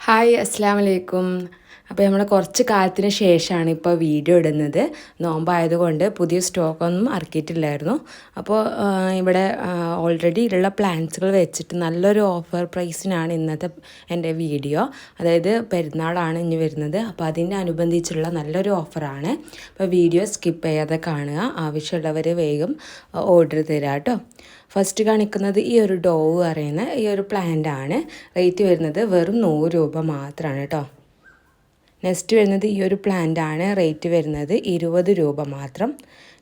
Hi അസ്സാം വലൈക്കും. അപ്പോൾ നമ്മൾ കുറച്ച് കാലത്തിന് ശേഷമാണ് ഇപ്പോൾ വീഡിയോ ഇടുന്നത്. നോമ്പായതുകൊണ്ട് പുതിയ സ്റ്റോക്കൊന്നും ഇറക്കിയിട്ടില്ലായിരുന്നു. അപ്പോൾ ഇവിടെ ഓൾറെഡി ഉള്ള പ്ലാൻസുകൾ വെച്ചിട്ട് നല്ലൊരു ഓഫർ പ്രൈസിനാണ് ഇന്നത്തെ എൻ്റെ വീഡിയോ. അതായത് പെരുന്നാളാണ് ഇനി വരുന്നത്. അപ്പോൾ അതിൻ്റെ അനുബന്ധിച്ചുള്ള നല്ലൊരു ഓഫറാണ്. അപ്പോൾ വീഡിയോ സ്കിപ്പ് ചെയ്യാതെ കാണുക. ആവശ്യമുള്ളവർ വേഗം ഓർഡർ തരാം കേട്ടോ. ഫസ്റ്റ് കാണിക്കുന്നത് ഈ ഒരു ഡോവ് പറയുന്ന ഈ ഒരു പ്ലാന്റ് ആണ്. റേറ്റ് വരുന്നത് വെറും 100 രൂപ മാത്രമാണ് കേട്ടോ. നെക്സ്റ്റ് വരുന്നത് ഈ ഒരു പ്ലാന്റ് ആണ്. റേറ്റ് വരുന്നത് 20 രൂപ മാത്രം.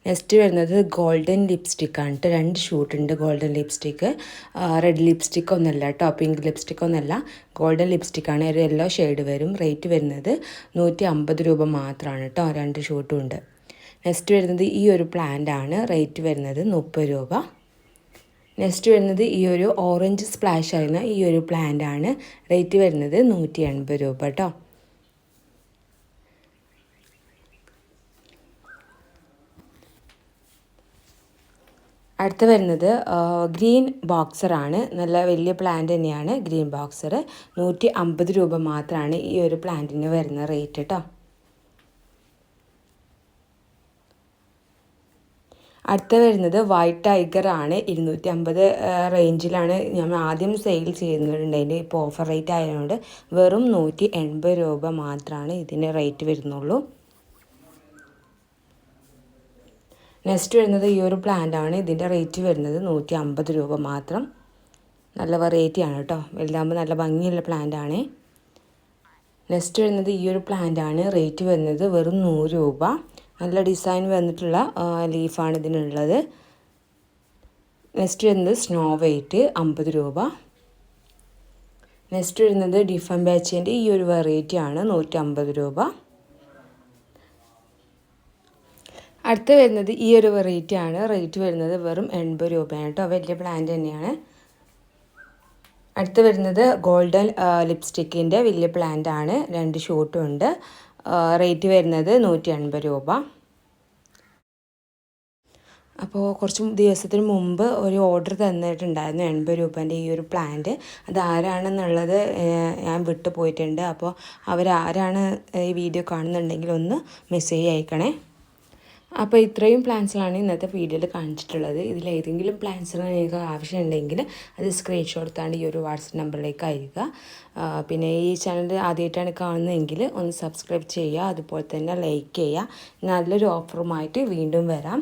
നെക്സ്റ്റ് വരുന്നത് ഗോൾഡൻ ലിപ്സ്റ്റിക്കാണ് കേട്ടോ. 2 ഷൂട്ട് ഉണ്ട് ഗോൾഡൻ ലിപ്സ്റ്റിക്ക്. റെഡ് ലിപ്സ്റ്റിക് ഒന്നല്ല കേട്ടോ, പിങ്ക് ലിപ്സ്റ്റിക് ഒന്നല്ല, ഗോൾഡൻ ലിപ്സ്റ്റിക്കാണ്. ഒരു യെല്ലോ ഷെയ്ഡ് വരും. റേറ്റ് വരുന്നത് 150 രൂപ മാത്രമാണ് കേട്ടോ. 2 ഷൂട്ടും ഉണ്ട്. നെക്സ്റ്റ് വരുന്നത് ഈ ഒരു പ്ലാന്റ് ആണ്. റേറ്റ് വരുന്നത് 30 രൂപ. നെക്സ്റ്റ് വരുന്നത് ഈ ഒരു ഓറഞ്ച് സ്പ്ലാഷ് ആയിരുന്ന ഈ ഒരു പ്ലാന്റ് ആണ്. റേറ്റ് വരുന്നത് 180 രൂപ കേട്ടോ. അടുത്ത് വരുന്നത് ഗ്രീൻ ബോക്സറാണ്. നല്ല വലിയ പ്ലാന്റ് തന്നെയാണ് ഗ്രീൻ ബോക്സർ. 150 രൂപ മാത്രമാണ് ഈ ഒരു പ്ലാന്റിന് വരുന്ന റേറ്റ് കേട്ടോ. അടുത്ത വരുന്നത് വൈറ്റ് ടൈഗർ ആണ്. 250 റേഞ്ചിലാണ് നമ്മൾ ആദ്യം സെയിൽ ചെയ്യുന്നുണ്ടായിരുന്നു. ഇപ്പോൾ ഓഫർ റേറ്റ് ആയതുകൊണ്ട് വെറും 180 രൂപ മാത്രമാണ് ഇതിന് റേറ്റ് വരുന്നുള്ളൂ. നെക്സ്റ്റ് വരുന്നത് ഈ ഒരു പ്ലാന്റ് ആണ്. ഇതിൻ്റെ റേറ്റ് വരുന്നത് 150 രൂപ മാത്രം. നല്ല വെറൈറ്റിയാണ് കേട്ടോ. വലുതാകുമ്പോൾ നല്ല ഭംഗിയുള്ള പ്ലാന്റ് ആണ്. നെക്സ്റ്റ് വരുന്നത് ഈ ഒരു പ്ലാന്റ് ആണ്. റേറ്റ് വരുന്നത് വെറും 100 രൂപ. നല്ല ഡിസൈൻ വന്നിട്ടുള്ള ലീഫാണ് ഇതിനുള്ളത്. നെക്സ്റ്റ് വരുന്നത് സ്നോ വൈറ്റ് 50 രൂപ. നെക്സ്റ്റ് വരുന്നത് ഡിഫൻ ബാച്ചിൻ്റെ ഈ ഒരു വെറൈറ്റി ആണ്. 150 രൂപ. അടുത്ത് വരുന്നത് ഈ ഒരു വെറൈറ്റി ആണ്. റേറ്റ് വരുന്നത് വെറും 80 രൂപയാണ് കേട്ടോ. വലിയ പ്ലാന്റ് തന്നെയാണ്. അടുത്ത് വരുന്നത് ഗോൾഡൻ ലിപ്സ്റ്റിക്കിൻ്റെ വലിയ പ്ലാന്റ് ആണ്. 2 ഷൂട്ടും ഉണ്ട്. റേറ്റ് വരുന്നത് 180 രൂപ. അപ്പോൾ കുറച്ച് ദിവസത്തിന് മുമ്പ് ഒരു ഓർഡർ തന്നിട്ടുണ്ടായിരുന്നു 80 രൂപേൻ്റെ ഈ ഒരു പ്ലാന്റ്. അത് ആരാണെന്നുള്ളത് ഞാൻ വിട്ടു പോയിട്ടുണ്ട്. അപ്പോൾ അവരാരാണ് ഈ വീഡിയോ കാണുന്നുണ്ടെങ്കിൽ ഒന്ന് മെസ്സേജ് അയക്കണേ. അപ്പോൾ ഇത്രയും പ്ലാൻസിലാണ് ഇന്നത്തെ വീഡിയോയിൽ കാണിച്ചിട്ടുള്ളത്. ഇതിലേതെങ്കിലും പ്ലാൻസിന് നിങ്ങൾക്ക് ആവശ്യമുണ്ടെങ്കിൽ അത് സ്ക്രീൻഷോട്ട് എടുത്താണ്ട് ഈ ഒരു വാട്സപ്പ് നമ്പറിലേക്ക് അയക്കുക. പിന്നെ ഈ ചാനൽ ആദ്യമായിട്ടാണ് കാണുന്നതെങ്കിൽ ഒന്ന് സബ്സ്ക്രൈബ് ചെയ്യുക. അതുപോലെ തന്നെ ലൈക്ക് ചെയ്യുക. നല്ലൊരു ഓഫറുമായിട്ട് വീണ്ടും വരാം.